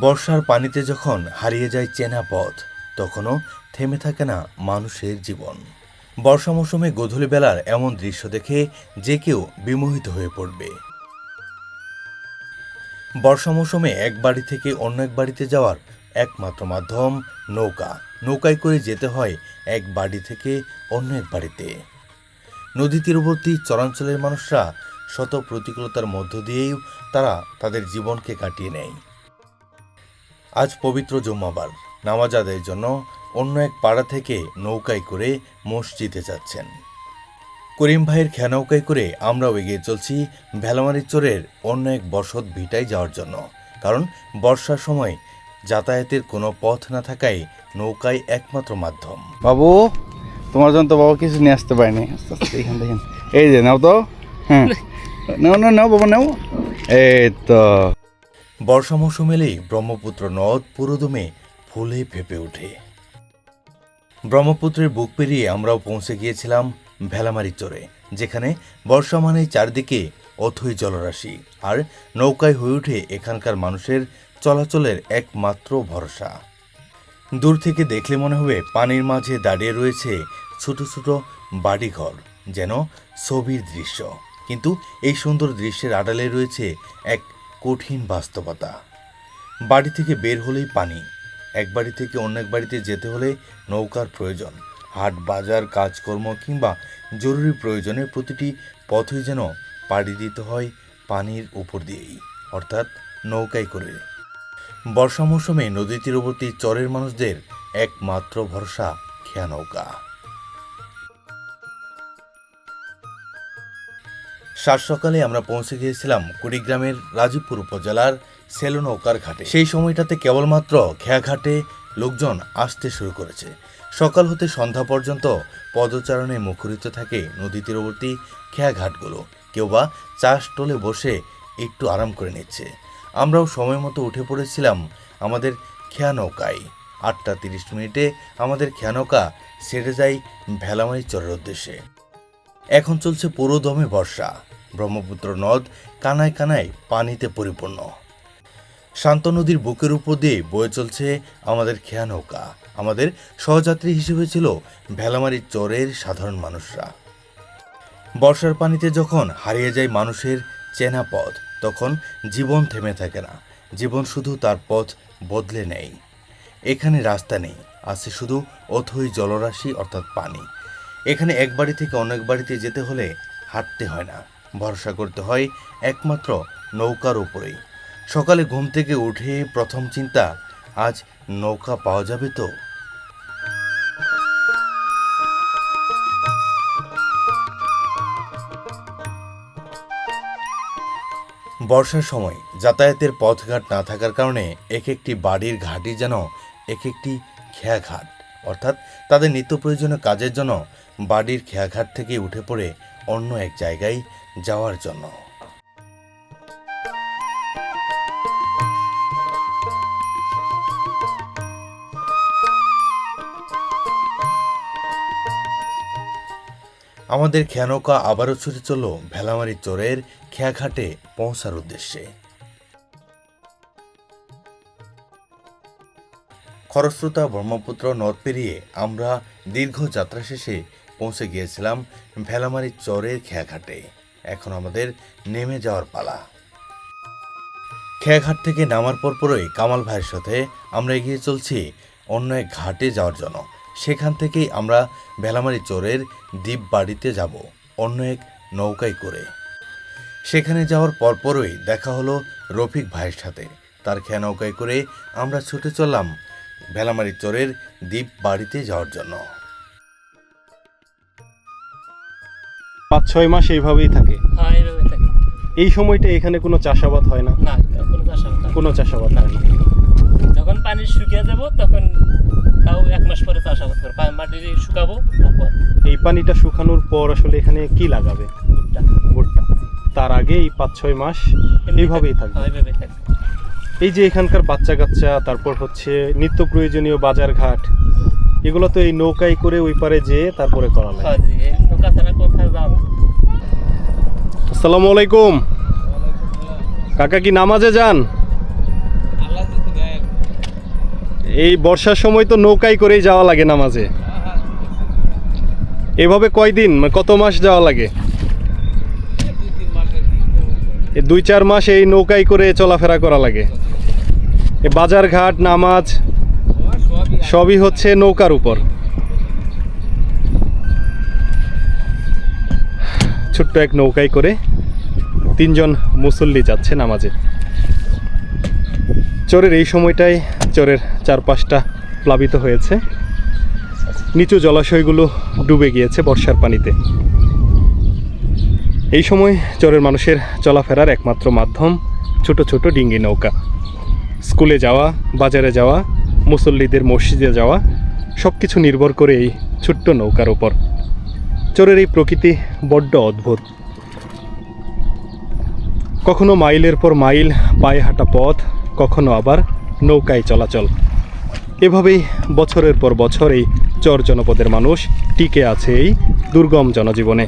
বর্ষার পানিতে যখন হারিয়ে যায় চেনা পথ, তখনও থেমে থাকে না মানুষের জীবন। বর্ষা মৌসুমে গোধূলি বেলার এমন দৃশ্য দেখে যে কেউ বিমোহিত হয়ে পড়বে। বর্ষা মৌসুমে এক বাড়ি থেকে অন্য এক বাড়িতে যাওয়ার একমাত্র মাধ্যম নৌকা। নৌকায় করে যেতে হয় এক বাড়ি থেকে অন্য এক বাড়িতে। নদী তীরবর্তী চরাঞ্চলের মানুষরা শত প্রতিকূলতার মধ্য দিয়েও তারা তাদের জীবনকে কাটিয়ে নেয়। আজ পবিত্র জুম্মাবার নামাজ আদায়ের জন্য অন্য এক পাড়া থেকে নৌকায় করে মসজিদে যাচ্ছেন করিম ভাইয়ের খেয়ানৌকায় করে আমরাও এগিয়ে চলছি ভেলামারি চরের অন্য এক বসত ভিটায় যাওয়ার জন্য। কারণ বর্ষার সময় যাতায়াতের কোনো পথ না থাকায় নৌকাই একমাত্র মাধ্যম। বাবু, তোমার জন্য তো বাবা কিছু নিয়ে আসতে পারেনি। আস্তে আস্তে এখান দেখেন, এই যে নাও তো। হ্যাঁ, নাও নাও নাও বাবা নাও। এই তো বর্ষা মৌসুম এলেই ব্রহ্মপুত্র নদ পুরোদমে ফুলে ফেঁপে ওঠে। ব্রহ্মপুত্রের বুক পেরিয়ে আমরাও পৌঁছে গিয়েছিলাম ভেলামারি চরে, যেখানে বর্ষা মানেই চারদিকে অথই জলরাশি, আর নৌকায় হয়ে ওঠে এখানকার মানুষের চলাচলের একমাত্র ভরসা। দূর থেকে দেখলে মনে হবে পানির মাঝে দাঁড়িয়ে রয়েছে ছোট ছোট বাড়িঘর, যেন ছবির দৃশ্য। কিন্তু এই সুন্দর দৃশ্যের আড়ালে রয়েছে এক কঠিন বাস্তবতা। বাড়ি থেকে বের হলেই পানি, এক বাড়ি থেকে অন্য এক বাড়িতে যেতে হলে নৌকার প্রয়োজন। হাট বাজার কাজকর্ম কিংবা জরুরি প্রয়োজনে প্রতিটি পথই যেন পাড়ি দিতে হয় পানির উপর দিয়েই, অর্থাৎ নৌকায় করে। বর্ষা মৌসুমে নদী তীরবর্তী চরের মানুষদের একমাত্র ভরসা খেয়া নৌকা। সাত সকালে আমরা পৌঁছে গিয়েছিলাম কুড়িগ্রামের রাজীবপুর উপজেলার সেলো নৌকার ঘাটে। সেই সময়টাতে কেবলমাত্র খেয়াঘাটে লোকজন আসতে শুরু করেছে। সকাল হতে সন্ধ্যা পর্যন্ত পদচারণে মুখরিত থাকে নদী তীরবর্তী খেয়াঘাটগুলো। কেউ বা চাষ টোলে বসে একটু আরাম করে নিচ্ছে। আমরাও সময় মতো উঠে পড়েছিলাম আমাদের খেয়া নৌকায়। 8:30 আমাদের খেয়া নৌকা ছেড়ে যায় ভেলামারি চরের উদ্দেশ্যে। এখন চলছে পুরো দমে বর্ষা। ব্রহ্মপুত্র নদ কানায় কানায় পানিতে পরিপূর্ণ। শান্ত নদীর বুকের উপর দিয়ে বয়ে চলছে আমাদের খেয়া নৌকা। আমাদের সহযাত্রী হিসেবে ছিল ভেলামারি চরের সাধারণ মানুষরা। বর্ষার পানিতে যখন হারিয়ে যায় মানুষের চেনা পথ, তখন জীবন থেমে থাকে না। জীবন শুধু তার পথ বদলে নেয়। এখানে রাস্তা নেই, আছে শুধু অথই জলরাশি অর্থাৎ পানি। এখানে এক বাড়ি থেকে অনেক বাড়িতে যেতে হলে হাঁটতে হয় না, ভরসা করতে হয় একমাত্র নৌকার উপরেই। সকালে ঘুম থেকে উঠে প্রথম চিন্তা, আজ নৌকা পাওয়া যাবে তো। বর্ষার সময় যাতায়াতের পথঘাট না থাকার কারণে এক একটি বাড়ির ঘাটই যেন এক একটি খেয়াঘাট, অর্থাৎ তাদের নিত্য প্রয়োজনীয় কাজের জন্য বাড়ির খেয়াঘাট থেকে উঠে পড়ে অন্য এক জায়গায় যাওয়ার জন্য। আমাদের খেয়ানৌকা আবারও ছুটে চলল ভেলামারি চরের খেয়াঘাটে পৌঁছার উদ্দেশ্যে। খরস্রোতা ব্রহ্মপুত্র নদ পেরিয়ে আমরা দীর্ঘ যাত্রা শেষে পৌঁছে গিয়েছিলাম ভেলামারি চরের খেয়াঘাটে। এখন আমাদের নেমে যাওয়ার পালা। খেয়াঘাট থেকে নামার পরপরই কামাল ভাইয়ের সাথে আমরা এগিয়ে চলছি অন্য এক ঘাটে যাওয়ার জন্য। সেখান থেকেই আমরা ভেলামারি চরের দ্বীপ বাড়িতে যাব অন্য এক নৌকায় করে। সেখানে যাওয়ার পরপরই দেখা হলো রফিক ভাইয়ের সাথে। তার খেয়া নৌকায় করে আমরা ছুটে চললাম ভেলামারি চরের দ্বীপ বাড়িতে যাওয়ার জন্য। 5-6 মাস এইভাবেই থাকে। এই সময়টা এখানে কোনো চাষাবাদ হয় না? না, কোনো চাষাবাদ হয় না। যখন পানি শুকিয়ে যাব তখন তাও 1 মাস পরে চাষাবাদ করব। মাটি শুকাবো, তারপর এই পানিটা শুকানোর পর আসলে এখানে কি লাগাবে? ভুট্টা। তার আগে এই 5-6 মাস এইভাবেই থাকবে। এই যে এখানকার বাচ্চা কাচ্চা, তারপর হচ্ছে নিত্য প্রয়োজনীয় বাজার ঘাট, এগুলো তো এই নৌকায় করে ওই পারে যেয়ে তারপরে করা লাগে। আসসালামু আলাইকুম কাকা, কি নামাজে যান? এই বর্ষার সময় তো নৌকায় করেই যাওয়া লাগে নামাজে। এভাবে কয়দিন কত মাস যাওয়া লাগে? এই 2-4 মাস এই নৌকায় করে চলাফেরা করা লাগে। এই বাজার ঘাট নামাজ সবই হচ্ছে নৌকার উপর। ছোট্ট এক নৌকায় করে 3 জন মুসল্লি যাচ্ছে নামাজে। চরের এই সময়টায় চরের চারপাশটা প্লাবিত হয়েছে, নিচু জলাশয়গুলো ডুবে গিয়েছে বর্ষার পানিতে। এই সময় চরের মানুষের চলাফেরার একমাত্র মাধ্যম ছোট ছোট ডিঙ্গি নৌকা। স্কুলে যাওয়া, বাজারে যাওয়া, মুসল্লিদের মসজিদে যাওয়া সব কিছু নির্ভর করে এই ছোট্ট নৌকার ওপর। চরের এই প্রকৃতি বড্ড অদ্ভুত। কখনো মাইলের পর মাইল পায়ে হাঁটা পথ, কখনো আবার নৌকায় চলাচল। এভাবেই বছরের পর বছর এই চর জনপদের মানুষ টিকে আছে এই দুর্গম জনজীবনে।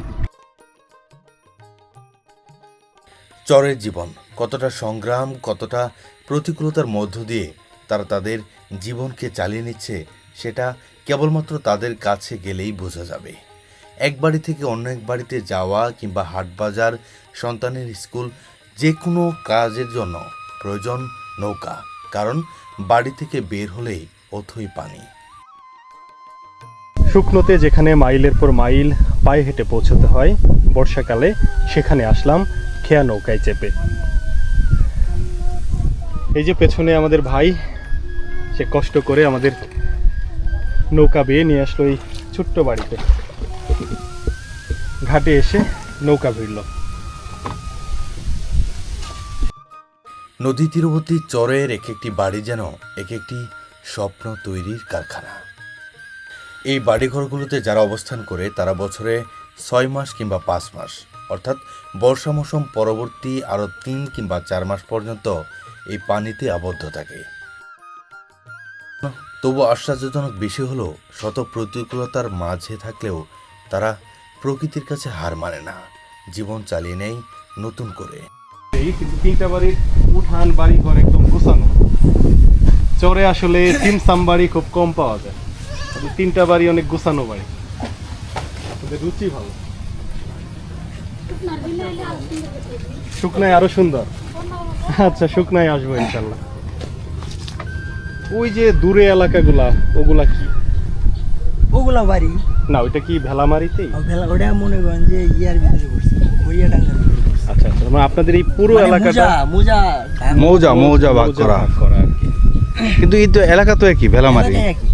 চরের জীবন কতটা সংগ্রাম, কতটা প্রতিকূলতার মধ্য দিয়ে তারা তাদের জীবনকে চালিয়ে নিচ্ছে, সেটা কেবলমাত্র তাদের কাছে গেলেই বোঝা যাবে। এক বাড়ি থেকে অন্য এক বাড়িতে যাওয়া কিংবা হাট বাজার, সন্তানের স্কুল, যে কোনো কাজের জন্য প্রয়োজন নৌকা, কারণ বাড়ি থেকে বের হলেই অথই পানি। শুকনোতে যেখানে মাইলের পর মাইল পায়ে হেঁটে পৌঁছতে হয়, বর্ষাকালে সেখানে আসলাম খেয়া নৌকায় চেপে। এই যে পেছনে আমাদের ভাই, সে কষ্ট করে আমাদের নৌকা বেয়ে নিয়ে আসলো এই ছোট্ট বাড়িতে। ঘাটে এসে নৌকা ভিড়ল। নদী তীরবর্তী চরের এক একটি বাড়ি যেন এক একটি স্বপ্ন তৈরির কারখানা। এই বাড়িঘরগুলোতে যারা অবস্থান করে তারা বছরে 6 মাস কিংবা 5 মাস, অর্থাৎ বর্ষা মৌসুম পরবর্তী আরও 3 কিংবা 4 মাস পর্যন্ত এই পানিতে আবদ্ধ থাকে। তবু আশ্চর্যজনক বিষয় হলো, শত প্রতিকূলতার মাঝে থাকলেও তারা প্রকৃতির কাছে হার মানে না, জীবন চালিয়ে নেয় নতুন করে। এই 3টা বাড়ির উঠান বাড়ি ঘর একদম গোছানো। চরে আসলে সিমসাম বাড়ি খুব কম পাওয়া যায়, 3টা বাড়ি অনেক গোছানো বাড়ি। ওদের রুচি ভালো। শুকনায় আরো সুন্দর। আচ্ছা, শুকনায় আসবো ইনশাল্লাহ। ওই যে দূরে এলাকাগুলা, ওগুলা কি? ওগুলা বাড়ি না, ওইটা কি ভেলামারিতেই? ওটা মনে করেন যে ইয়ার ভিতরে করছে, হরিয়াডাঙ্গার ভিতরে করছে। আচ্ছা আচ্ছা, মানে আপনাদের এই পুরো মানে এলাকাটা মৌজা ভাগ করা। আর কি। কিন্তু এই তো এলাকা তো একই, ভেলামারি। এলাকায় একই।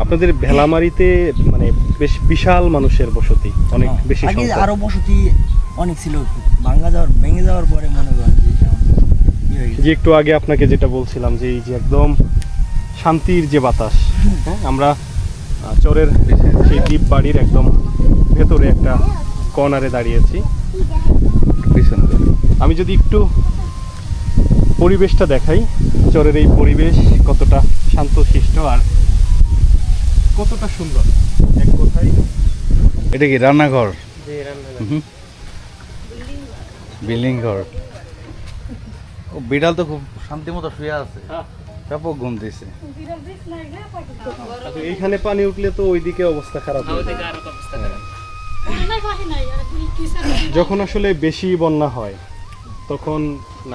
আপনাদের ভেলামারিতে মানে বেশ বিশাল মানুষের বসতি, অনেক বেশি আগে সংখ্যক। আরো বসতি অনেক ছিল, ভেঙে যাওয়ার পরে মনে করেন যে ইয়ে হয়ে গেছে। যে একটু আগে আপনাকে যেটা বলছিলাম যে এই যে একদম শান্তির যে বাতাস, হ্যাঁ, আমরা চরের সেই দ্বীপ বাড়ির একদম ভেতরে একটা কর্নারে দাঁড়িয়েছি। পিছনে আমি যদি একটু পরিবেশটা দেখাই, চরের এই পরিবেশ কতটা শান্তশিষ্ট আর কতটা সুন্দর। এক কথায় এটা কি রান্নাঘর? যে রান্নাঘর। বিল্ডিং ঘর। ও বিড়াল তো খুব শান্তি মতো শুয়ে আছে, হ্যাঁ। ব্যাপক ঘুম দিছে। আচ্ছা, এইখানে পানি উঠলে তো ওইদিকে অবস্থা খারাপ হয়ে ওদিকে যায়। আরো অবস্থা খারাপ। যখন আসলে বেশি বন্যা হয় তখন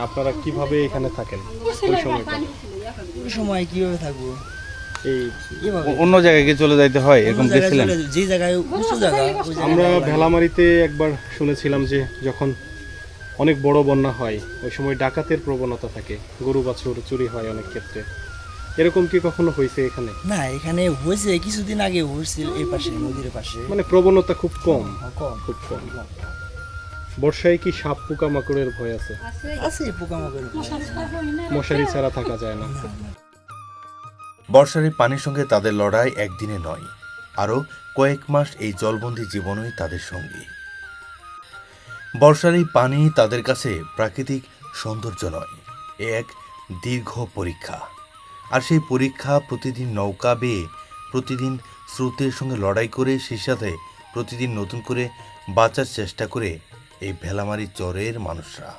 আপনারা কিভাবে এখানে থাকেন ওই সময়টা? ওই সময় কিভাবে থাকবো, এই এভাবে অন্য জায়গায় কি চলে যাইতে হয়, এরকম অন্য জায়গায় গেছিলেন? যে জায়গায় উঁচু জায়গা ওই জায়গায় আমরা বাড়ি। ভেলামারিতে একবার শুনেছিলাম যে যখন অনেক বড় বন্যা হয় ওই সময় ডাকাতের প্রবণতা থাকে, গরু বাছুর চুরি হয় অনেক ক্ষেত্রে। এরকম কি কখনো হয়েছে এখানে? না, এখানে হয়েছে কিছুদিন আগে হয়েছিল, এই পাশে নদীর পাশে মানে প্রবণতা খুব কম, কম। খুব কম। বর্ষায় কি সাপ পোকা মাকড়ের ভয় আছে? আছে পোকামাকড়, মশারি ছাড়া থাকা যায় না। বর্ষার এই পানির সঙ্গে তাদের লড়াই একদিনে নয়, আরও কয়েক মাস এই জলবন্দী জীবনই তাদের সঙ্গী। বর্ষার এই পানি তাদের কাছে প্রাকৃতিক সৌন্দর্য নয়, এ এক দীর্ঘ পরীক্ষা। আর সেই পরীক্ষা প্রতিদিন নৌকা বেয়ে, প্রতিদিন স্রোতের সঙ্গে লড়াই করে, সেই সাথে প্রতিদিন নতুন করে বাঁচার চেষ্টা করে এই ভেলামারি চরের মানুষরা।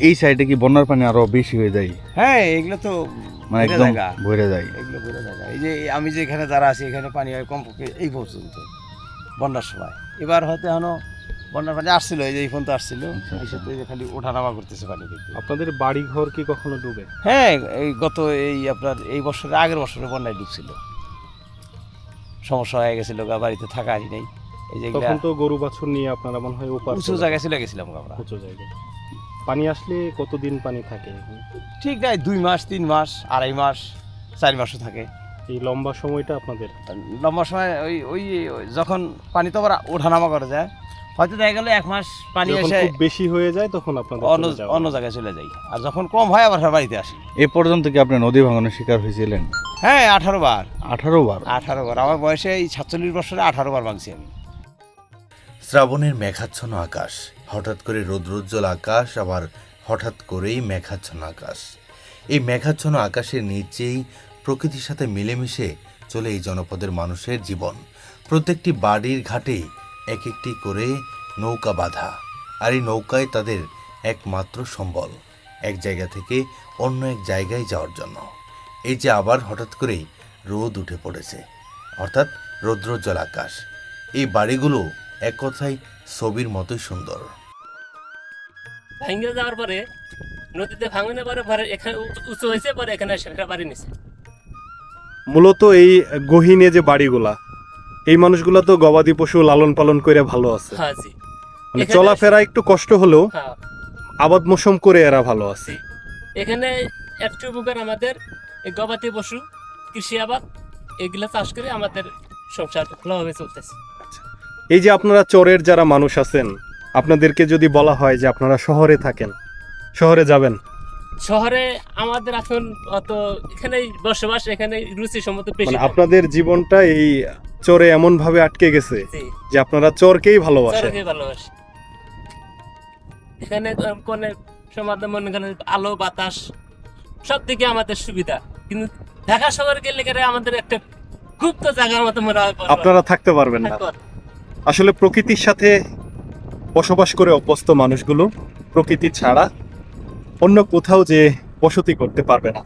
এই সাইডে কি বন্যার পানি আরো বেশি হয়ে যায়, হ্যাঁ এগুলো তো মানে ভরে একদম জায়গা। ভরে যায়? এগুলো বোঝা যায় না। এই যে আমি যে এখানে যারা আছি এখানে পানি হয় কমপক্ষে এই পর্যন্ত বন্যার সময়। এবার হয়তো এখনো বন্যার পানি আসছিল, এই যে এই পর্যন্ত আসছিল, আচ্ছা, এই সাথে যে খালি ওঠানামা করতেছে পানি কিন্তু। আপনাদের বাড়ি ঘর কি কখনো ডুবে? হ্যাঁ এই গত এই আপনার এই বছরে আগের বছরে বন্যায় ডুবছিল, সমস্যা হয়ে গেছিল, বাড়িতে থাকা আনি নাই। এই যে তখন তো গরু বাছুর নিয়ে আপনারা মনে হয় ওপার উঁচু জায়গায় চলে গেছিলাম আমরা। উঁচু জায়গায় পানি আসলে কতদিন পানি থাকে এখানে? ঠিক নাই 2 মাস 3 মাস 2.5 মাস 4 মাসও থাকে। এই লম্বা সময়টা আপনাদের লম্বা সময় ওই ওই ওই যখন পানি তো আবার ওঠানামা করে যায়, হয়তো দেখা গেল 1 মাস পানি যখন এসে খুব বেশি হয়ে যায় তখন আপনাদের অন্য চলে যাওয়া। অন্য জায়গায় চলে যাই, আর যখন কম হয় আবার বাড়িতে আসি। এ পর্যন্ত কি আপনি নদী ভাঙনের শিকার হয়েছিলেন? হ্যাঁ 18 বার। 18 বার? 18 বার আমার বয়সে এই 47 বছরে 18 বার ভাঙছি আমি। শ্রাবণের মেঘাচ্ছন্ন আকাশ, হঠাৎ করে রৌদ্রোজ্জ্বল আকাশ, আবার হঠাৎ করেই মেঘাচ্ছন্ন আকাশ। এই মেঘাচ্ছন্ন আকাশের নিচেই প্রকৃতির সাথে মিলেমিশে চলে এই জনপদের মানুষের জীবন। প্রত্যেকটি বাড়ির ঘাটেই এক একটি করে নৌকা বাঁধা, আর এই নৌকায় তাদের একমাত্র সম্বল এক জায়গা থেকে অন্য এক জায়গায় যাওয়ার জন্য। এই যে আবার হঠাৎ করেই রোদ উঠে পড়েছে, অর্থাৎ রৌদ্রোজ্জ্বল আকাশ। এই বাড়িগুলো এক কথায় ছবির মতোই সুন্দর। ভাঙ্গে যাওয়ার পরে নদীতে ভাঙনের পরে পরে এখানে উঁচু হয়েছে, পরে এখানে সেটা বাড়ি নিছে। মূলত এই গহীনে যে বাড়িগুলা, এই মানুষগুলা তো গবাদি পশু লালন পালন করে ভালো আছে, হ্যাঁ জি, মানে এখানে- চলাফেরা একটু কষ্ট হলেও হ্যাঁ আবাদ মৌসুম করে এরা ভালো আছে। এখানে একটু উপকার আমাদের এই গবাদি পশু, কৃষি আবাদ এগুলা চাষ করে আমাদের সংসার ভালোভাবে চলতেছে। এই যে আপনারা চরের যারা মানুষ আছেন, আপনাদেরকে যদি বলা হয় যে আপনারা শহরে থাকেন, শহরে যাবেন? শহরে আমাদের এখন অত এখানেই বসবাস, এখানে রুচি সম্মত বেশি মানে থাকে। আপনাদের জীবনটা এই চরে এমন ভাবে আটকে গেছে জি, যে আপনারা চরকেই ভালোবাসেন। চরকে ভালোবাসি। এখানে কোনে সমাধান মনে করেন আলো বাতাস সব দিকে আমাদের সুবিধা, কিন্তু ঢাকা শহরে গেলে গেলে আমাদের একটা গুপ্ত জায়গার মতো মনে হয় আপনারা থাকতে পারবেন না। আসলে প্রকৃতির সাথে বসবাস করে অভ্যস্ত মানুষগুলো প্রকৃতি ছাড়া অন্য কোথাও যে বসতি করতে পারবে না।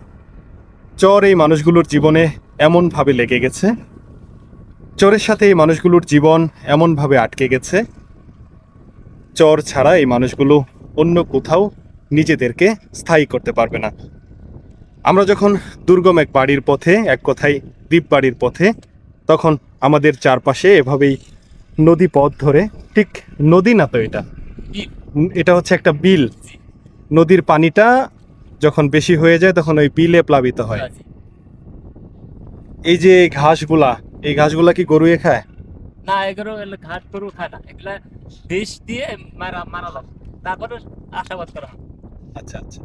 চর এই মানুষগুলোর জীবনে এমনভাবে লেগে গেছে, চরের সাথে এই মানুষগুলোর জীবন এমনভাবে আটকে গেছে, চর ছাড়া এই মানুষগুলো অন্য কোথাও নিজেদেরকে স্থায়ী করতে পারবে না। আমরা যখন দুর্গম এক বাড়ির পথে, এক কথায় দ্বীপ বাড়ির পথে, তখন আমাদের চারপাশে এভাবেই নদী পথ ধরে, ঠিক নদী না তো এটা, এটা হচ্ছে একটা বিল। নদীর পানিটা যখন বেশি হয়ে যায় তখন ওই বিলে প্লাবিত হয়। এই যে ঘাসগুলা, এই ঘাসগুলা কি গরুয়ে খায়? না, এগুলো ঘাট গরু খায় না, এগুলা বিষ দিয়ে মারা মারা যাবে, তারপরে আশাবাদ করা হয়। আচ্ছা আচ্ছা।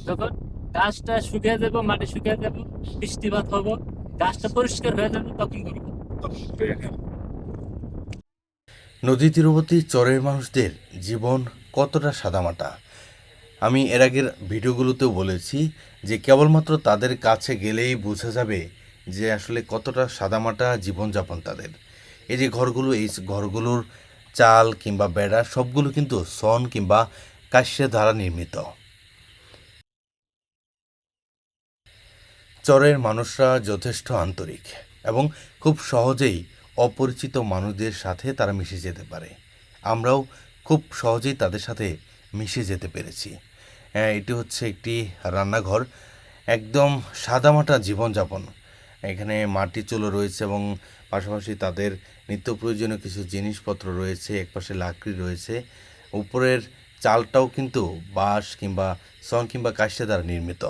যখন গাছটা শুকিয়ে যাবো, মাটি শুকিয়ে যাবো, বৃষ্টিপাত হবো, গাছটা পরিষ্কার হয়ে যাবে, তখন গরু নদী তীরবর্তী চরের মানুষদের জীবন কতটা সাদামাটা। আমি এর আগের ভিডিওগুলোতেও বলেছি যে কেবলমাত্র তাদের কাছে গেলেই বোঝা যাবে যে আসলে কতটা সাদামাটা জীবনযাপন তাদের। এই যে ঘরগুলো, এই ঘরগুলোর চাল কিংবা বেড়া সবগুলো কিন্তু সন কিংবা কাষ্যের দ্বারা নির্মিত। চরের মানুষরা যথেষ্ট আন্তরিক এবং খুব সহজেই অপরিচিত মানুষদের সাথে তারা মিশে যেতে পারে। আমরাও খুব সহজেই তাদের সাথে মিশে যেতে পেরেছি। এটি হচ্ছে একটি রান্নাঘর, একদম সাদামাটা জীবনযাপন। এখানে মাটি চুলো রয়েছে এবং পাশাপাশি তাদের নিত্য প্রয়োজনীয় কিছু জিনিসপত্র রয়েছে, একপাশে লাকড়ি রয়েছে। উপরের চালটাও কিন্তু বাঁশ কিংবা সন কিংবা কাষ্যের দ্বারা নির্মিত।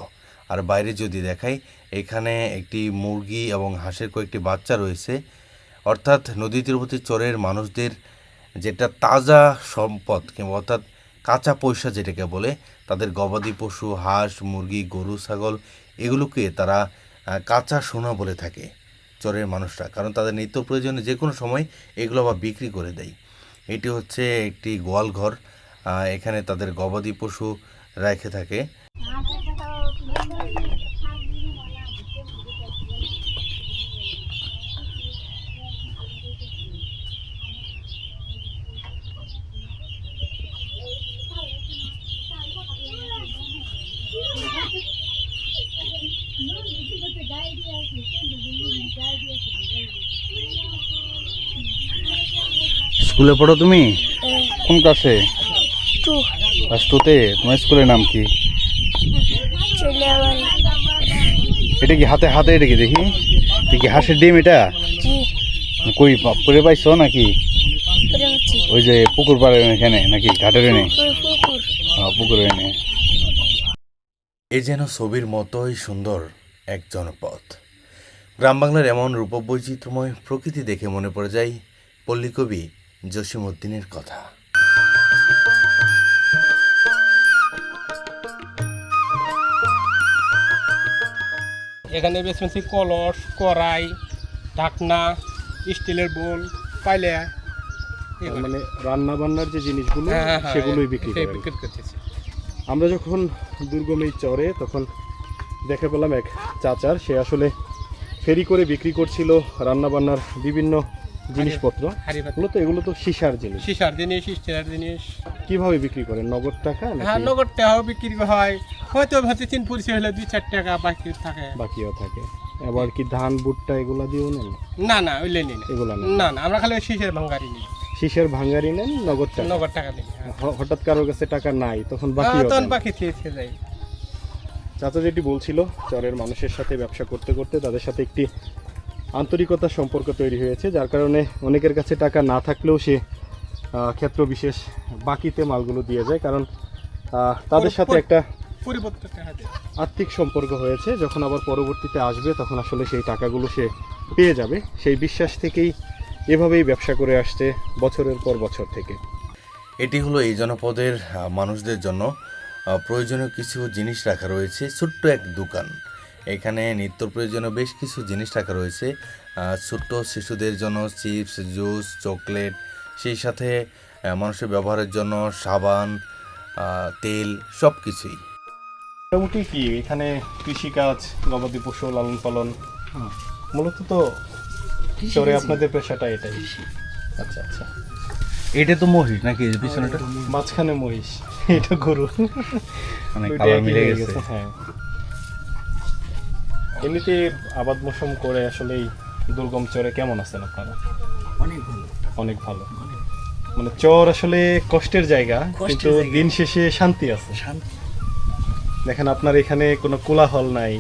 আর বাইরে যদি দেখাই, এখানে একটি মুরগি এবং হাঁসের কয়েকটি বাচ্চা রয়েছে। অর্থাৎ নদী তীরবর্তী চরের মানুষদের যেটা তাজা সম্পদ কিংবা অর্থাৎ কাঁচা পয়সা যেটাকে বলে, তাদের গবাদি পশু হাঁস মুরগি গরু ছাগল এগুলোকে তারা কাঁচা সোনা বলে থাকে চরের মানুষরা, কারণ তাদের নিত্য প্রয়োজনে যে কোনো সময় এগুলো আবার বিক্রি করে দেয়। এটি হচ্ছে একটি গোয়াল ঘর, এখানে তাদের গবাদি পশু রেখে থাকে। স্কুলে পড়ো তুমি? কোন ক্লাসে? টু ক্লাস 2-তে। তোমার স্কুলের নাম কি? চলে আবার এটা কি হাতে হাতে এটা কি দেখি? এটা কি হাঁসের ডিম এটা? জি কই পরে পাইছো নাকি? করে হচ্ছে ওই যে পুকুর পাড়ে এখানে নাকি ঘাটের এনে? পুকুর পুকুরে এনে। এ যেন ছবির মতোই সুন্দর এক জনপদ। গ্রাম বাংলার এমন রূপবৈচিত্র্যময় প্রকৃতি দেখে মনে পড়ে যায় পল্লীকবি জসিমউদ্দিনের কথা। এখানে বেশি কলস, কড়াই, ঢাকনা, স্টিলের বোল, পাইলে মানে রান্না বান্নার যে জিনিসগুলো সেগুলোই বিক্রি করেন। বিক্রি করতেছি। আমরা যখন দুর্গম এই চরে তখন দেখে পেলাম এক চাচার, সে আসলে ফেরি করে বিক্রি করছিল রান্না বান্নার বিভিন্ন জিনিসপত্র। মূলত এগুলো তো সীসার জিনিস। সিসার জিনিস, স্টিলের জিনিস। কিভাবে বিক্রি করেন? নগদ টাকা হ্যাঁ, নাকি নগদ টাকাও বিক্রি হয়, হয়তো হচ্ছে 3 পরিচয় হলে 2-4 টাকা বাকি থাকে। বাকিও থাকে? আবার কি ধান ভুট্টা এগুলা দিয়েও নেন? না না, ওই লেনি না। এগুলা নেন না না, আমরা খালি ওই সিসের ভাঙ্গারি নিই, শীষের ভাঙ্গারি নেন, নগদ টাকা? নগদ টাকা নিই। হ্যাঁ। হঠাৎ কারোর কাছে টাকা নাই তখন বাকি তখন বাকি থেকে যাই। চাচা যেটি বলছিল, চরের মানুষের সাথে ব্যবসা করতে করতে তাদের সাথে একটি আন্তরিকতার সম্পর্ক তৈরি হয়েছে, যার কারণে অনেকের কাছে টাকা না থাকলেও সে ক্ষেত্র বিশেষ বাকিতে মালগুলো দিয়ে যায়, কারণ তাদের সাথে একটা পরিবর্তন টাকা দেয়। আর্থিক সম্পর্ক হয়েছে। যখন আবার পরবর্তীতে আসবে তখন আসলে সেই টাকাগুলো সে পেয়ে যাবে, সেই বিশ্বাস থেকেই এভাবেই ব্যবসা করে আসছে বছরের পর বছর থেকে। এটি হলো এই জনপদের মানুষদের জন্য প্রয়োজনীয় কিছু জিনিস রাখা রয়েছে। ছোট্ট এক দোকান। এখানে নিত্য প্রয়োজনীয় বেশ কিছু জিনিস রাখা রয়েছে। ছোট্ট শিশুদের জন্য চিপস, জুস, চকলেট, সেই সাথে মানুষের ব্যবহারের জন্য সাবান, তেল, সব কিছুই। মোটামুটি কি এখানে কৃষিকাজ, গবাদি পশু লালন পালন, মূলত তো চরে আপনাদের পেশাটা এটাই? আচ্ছা আচ্ছা। এটা তো মহিষ নাকি পিছনেটা? মাঝখানে মহিষ, এটা গরু। মানে ওইটা কালার একই মিলে হয়ে গেছে। হ্যাঁ। এমনিতে আবাদ মৌসুম করে আসলে এই দুর্গম চরে কেমন আছেন আপনারা? অনেক ভালো। মানে চর আসলে কষ্টের জায়গা, কিন্তু দিন শেষে শান্তি আছে। দেখেন আপনার এখানে কোনো কোলাহল নাই,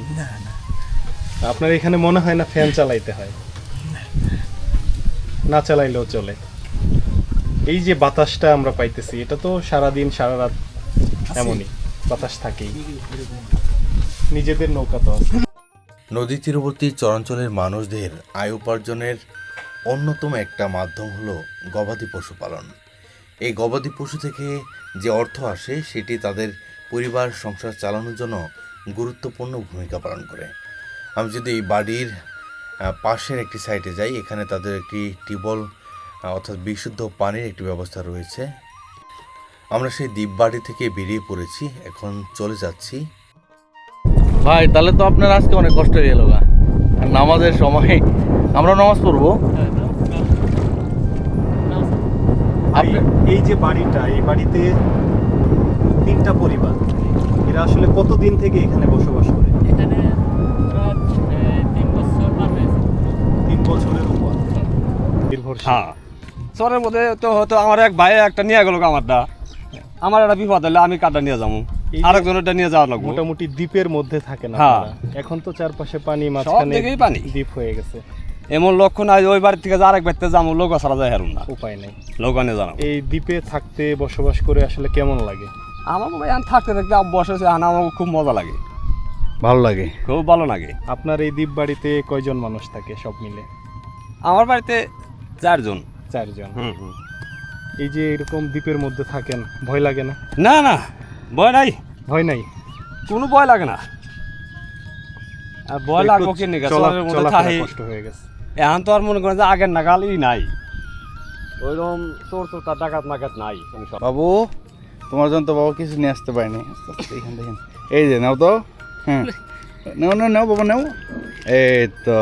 আপনার এখানে মনে হয় না ফ্যান চালাইতে হয়, না চালাইলেও চলে। এই যে বাতাসটা আমরা পাইতেছি, এটা তো সারাদিন সারা রাত এমনই বাতাস থাকেই। নিজেদের নৌকা তো আছে। নদী তীরবর্তী চরাঞ্চলের মানুষদের আয় উপার্জনের অন্যতম একটা মাধ্যম হলো গবাদি পশু পালন। এই গবাদি পশু থেকে যে অর্থ আসে সেটি তাদের পরিবার সংসার চালানোর জন্য গুরুত্বপূর্ণ ভূমিকা পালন করে। আমি যদি এই বাড়ির পাশের একটি সাইটে যাই, এখানে তাদের একটি টিউবওয়েল অর্থাৎ বিশুদ্ধ পানির একটি ব্যবস্থা রয়েছে। আমরা সেই দ্বীপবাড়ি থেকে বেরিয়ে পড়েছি, এখন চলে যাচ্ছি। ভাই তাহলে তো আপনার আজকে অনেক কষ্ট হয়ে গেল। নামাজের সময় আমরা নামাজ পড়বো। এই যে বাড়িটা, এই বাড়িতে 3টা পরিবার, এরা আসলে কতদিন থেকে এখানে বসবাস করে? এখানে প্রায় 3 বছর পার হয়েছে। 3 বছরের উপর নির্ভরশীল। হ্যাঁ, চরের মধ্যে তো হয়তো আমার এক ভাই একটা নিয়ে গেল আমারটা, আমার একটা বিপদ হলে আমি কাটা নিয়ে যাবো, এই যে আরেকজনেরটা নিয়ে যাওয়া লাগবে। মোটামুটি দ্বীপের মধ্যে থাকে না হ্যাঁ। আপনারা? এখন তো চারপাশে পানি, সব মাঝখানে দিকেই পানি। দ্বীপ হয়ে গেছে, এমন লক্ষণ আজ ওই বাড়ি থেকে যে আরেক বাড়িতে যাবো, লোক ছাড়া যায় হারুন না, উপায় নেই। লোক নিয়ে জানাবো। এই দ্বীপে থাকতে, বসবাস করে আসলে কেমন লাগে? আমার ভাই থাকতে থাকতে বসেছে, আমার খুব মজা লাগে, ভালো লাগে। খুব ভালো লাগে। আপনার এই দ্বীপ বাড়িতে কয়জন মানুষ থাকে সব মিলে? আমার বাড়িতে 4 জন। 4 জন। হুম হুম। এই যে এরকম দ্বীপের মধ্যে থাকেন, ভয় লাগে না? না না, ভয় নাই, ভয় নাই? কোনো ভয় লাগে না। আর ভয় লাগবো কি নিকা, চরের মধ্যে চলাফেরা থাকি কষ্ট হয়ে গেছে। এখন তো আর মনে করেন যে আগের নাগালই নাই, ওইরকম চোর চোর ডাকাত নাকাত নাই। বাবু তোমার জন্য তো বাবা কিছু নিয়ে আসতে পারিনি। আস্তে আস্তে এখান দেখেন, এই যে নাও তো। হ্যাঁ, নাও নাও নাও বাবা নাও। এই তো